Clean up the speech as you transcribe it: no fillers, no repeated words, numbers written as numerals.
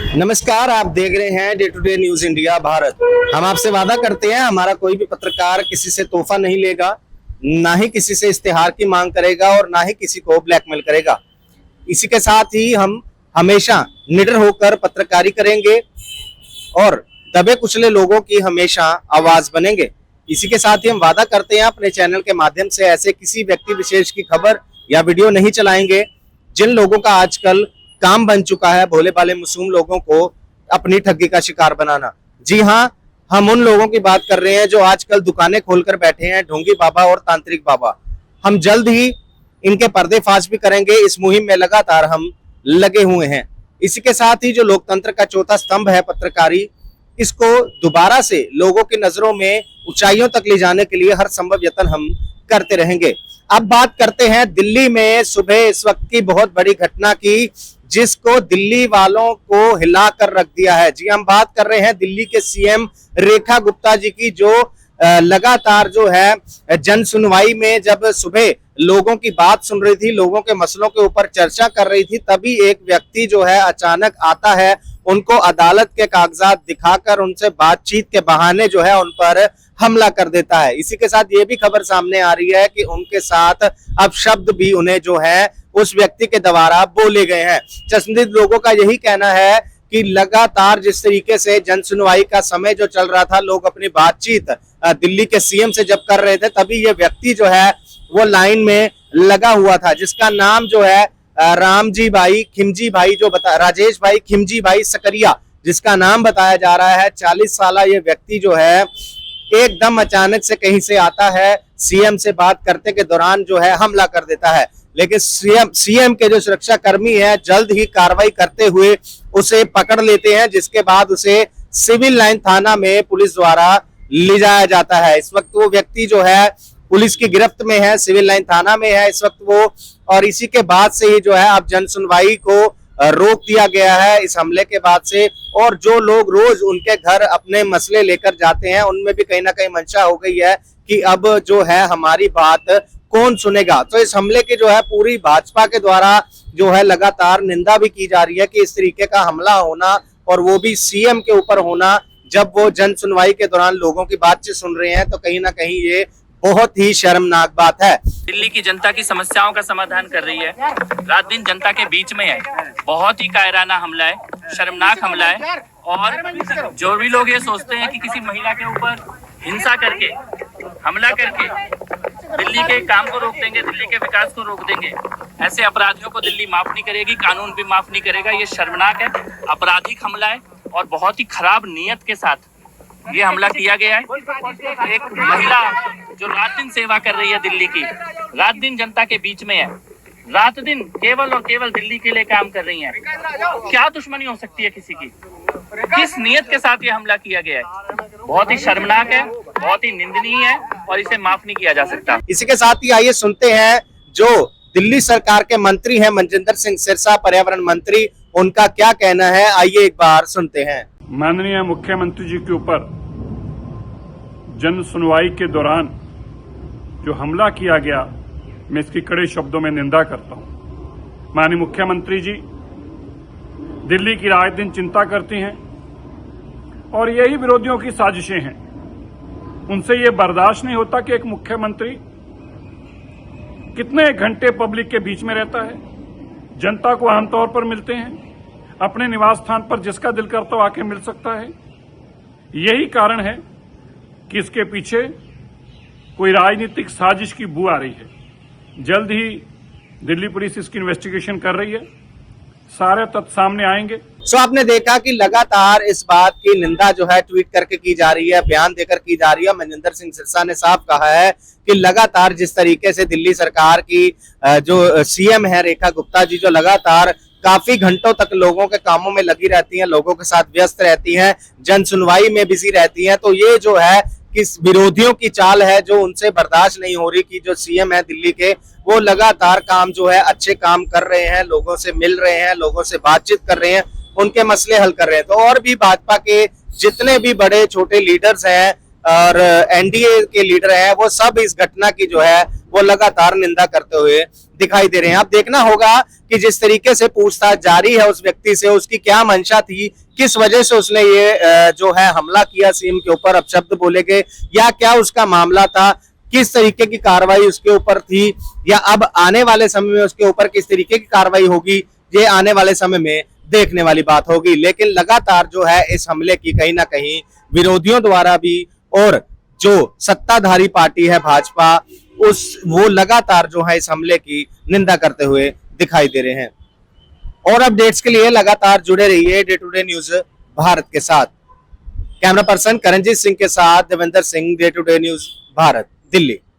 नमस्कार, आप देख रहे हैं day to day news India Bharat. हम आपसे वादा करते हैं हमारा कोई भी पत्रकार किसी से तोहफा नहीं लेगा, ना ही किसी से इश्तिहार की मांग करेगा और ना ही किसी को ब्लैकमेल करेगा। इसी के साथ ही हम हमेशा निडर होकर पत्रकारी करेंगे और दबे कुचले लोगों की हमेशा आवाज बनेंगे। इसी के साथ ही हम वादा करते हैं अपने चैनल के माध्यम से ऐसे किसी व्यक्ति विशेष की खबर या वीडियो नहीं चलाएंगे जिन लोगों का आजकल काम बन चुका है भोले भाले मासूम लोगों को अपनी ठगी का शिकार बनाना। जी हाँ, हम उन लोगों की बात कर रहे हैं जो आजकल दुकानें खोलकर बैठे हैं, ढोंगी बाबा और तांत्रिक बाबा। हम जल्द ही इनके पर्देफाश भी करेंगे। इस मुहिम में लगातार हम लगे हुए हैं। इसी के साथ ही जो लोकतंत्र का चौथा स्तंभ है पत्रकारी, इसको दोबारा से लोगों की नजरों में ऊंचाइयों तक ले जाने के लिए हर संभव यत्न हम करते रहेंगे। अब बात करते हैं दिल्ली में सुबह इस वक्त की बहुत बड़ी घटना की, जिसको दिल्ली वालों को हिलाकर रख दिया है। जी, हम बात कर रहे हैं दिल्ली के सीएम रेखा गुप्ता जी की, जो लगातार जो है जन सुनवाई में जब सुबह लोगों की बात सुन रही थी, लोगों के मसलों के ऊपर चर्चा कर रही थी, तभी एक व्यक्ति जो है अचानक आता है, उनको अदालत के कागजात दिखाकर उनसे बातचीत के बहाने जो है उन पर हमला कर देता है। इसी के साथ ये भी खबर सामने आ रही है कि उनके साथ अब शब्द भी उन्हें जो है उस व्यक्ति के द्वारा बोले गए हैं। चश्मदीद लोगों का यही कहना है कि लगातार जिस तरीके से जन सुनवाई का समय जो चल रहा था, लोग अपनी बातचीत दिल्ली के सीएम से जब कर रहे थे, तभी ये व्यक्ति जो है वो लाइन में लगा हुआ था, जिसका नाम जो है रामजी भाई खिमजी भाई जो बता राजेश भाई खिमजी भाई सकरिया जिसका नाम बताया जा रहा है। 40 साल ये व्यक्ति जो है एकदम अचानक से कहीं से आता है, सीएम से बात करते के दौरान जो है हमला कर देता है। लेकिन सीएम के जो सुरक्षा कर्मी है जल्द ही कार्रवाई करते हुए उसे पकड़ लेते हैं, जिसके बाद उसे सिविल लाइन थाना में पुलिस द्वारा ले जाया जाता है। इस वक्त वो व्यक्ति जो है पुलिस की गिरफ्त में है, सिविल लाइन थाना में है इस वक्त वो, और इसी के बाद से ही जो है अब जन सुनवाई को रोक दिया गया है इस हमले के बाद से। और जो लोग रोज उनके घर अपने मसले लेकर जाते हैं, उनमें भी कहीं ना कहीं मंशा हो गई है कि अब जो है हमारी बात कौन सुनेगा। तो इस हमले की जो है पूरी भाजपा के द्वारा जो है लगातार निंदा भी की जा रही है कि इस तरीके का हमला होना, और वो भी सीएम के ऊपर होना, जब वो जन सुनवाई के दौरान लोगों की बातचीत सुन रहे हैं, तो कहीं ना कहीं ये बहुत ही शर्मनाक बात है। दिल्ली की जनता की समस्याओं का समाधान कर रही है, रात दिन जनता के बीच में है। बहुत ही कायराना हमला है, शर्मनाक हमला है। और जो भी लोग ये सोचते हैं कि किसी महिला के ऊपर हिंसा करके, हमला करके दिल्ली के काम को रोक देंगे, दिल्ली के विकास को रोक देंगे, ऐसे अपराधियों को दिल्ली माफ नहीं करेगी, कानून भी माफ नहीं करेगा। ये शर्मनाक है, आपराधिक हमला है और बहुत ही खराब नीयत के साथ ये हमला किया गया है। एक महिला जो रात दिन सेवा कर रही है दिल्ली की, रात दिन जनता के बीच में है, रात दिन केवल और केवल दिल्ली के लिए काम कर रही है। क्या दुश्मनी हो सकती है किसी की? किस नियत के साथ ये हमला किया गया है? बहुत ही शर्मनाक है, बहुत ही निंदनीय है और इसे माफ नहीं किया जा सकता। इसी के साथ ही आइए सुनते हैं जो दिल्ली सरकार के मंत्री हैं मनजिंदर सिंह सिरसा, पर्यावरण मंत्री, उनका क्या कहना है। आइए एक बार सुनते हैं। माननीय मुख्यमंत्री जी के ऊपर जन सुनवाई के दौरान जो हमला किया गया, मैं इसकी कड़े शब्दों में निंदा करता हूं। माननीय मुख्यमंत्री जी दिल्ली की रात दिन चिंता करती हैं और यही विरोधियों की साजिशें हैं। उनसे ये बर्दाश्त नहीं होता कि एक मुख्यमंत्री कितने घंटे पब्लिक के बीच में रहता है, जनता को आमतौर पर मिलते हैं, अपने निवास स्थान पर जिसका दिल करता हो आके मिल सकता है। यही कारण है कि इसके पीछे कोई राजनीतिक साजिश की बू आ रही है। जल्द ही दिल्ली पुलिस इसकी इन्वेस्टिगेशन कर रही है, सारे तथ्य सामने आएंगे। सो आपने देखा कि लगातार इस बात की निंदा जो है ट्वीट करके की जा रही है, बयान देकर की जा रही है। मनजिंदर सिंह सिरसा ने साफ कहा है कि लगातार जिस तरीके से दिल्ली सरकार की जो सीएम है रेखा गुप्ता जी, जो लगातार काफी घंटों तक लोगों के कामों में लगी रहती हैं, लोगों के साथ व्यस्त रहती हैं, जन सुनवाई में बिजी रहती हैं, तो ये जो है किस विरोधियों की चाल है जो उनसे बर्दाश्त नहीं हो रही कि जो सीएम है दिल्ली के, वो लगातार काम जो है अच्छे काम कर रहे हैं, लोगों से मिल रहे हैं, लोगों से बातचीत कर रहे हैं, उनके मसले हल कर रहे हैं। तो और भी भाजपा के जितने भी बड़े छोटे लीडर्स हैं और एनडीए के लीडर हैं, वो सब इस घटना की जो है वो लगातार निंदा करते हुए दिखाई दे रहे हैं। अब देखना होगा कि जिस तरीके से पूछताछ जारी है उस व्यक्ति से, उसकी क्या मंशा थी, किस वजह से उसने ये जो है हमला किया सीएम के ऊपर, अपशब्द बोले गए, या क्या उसका मामला था, किस तरीके की कार्रवाई उसके ऊपर थी, या अब आने वाले समय में उसके ऊपर किस तरीके की कार्रवाई होगी, ये आने वाले समय में देखने वाली बात होगी। लेकिन लगातार जो है इस हमले की कहीं ना कहीं विरोधियों द्वारा भी, और जो सत्ताधारी पार्टी है भाजपा, वो लगातार जो है इस हमले की निंदा करते हुए दिखाई दे रहे हैं। और अपडेट्स के लिए लगातार जुड़े रहिए day to day news Bharat के साथ। कैमरा पर्सन करणजीत सिंह के साथ Devendra Singh, day to day news Bharat, Delhi.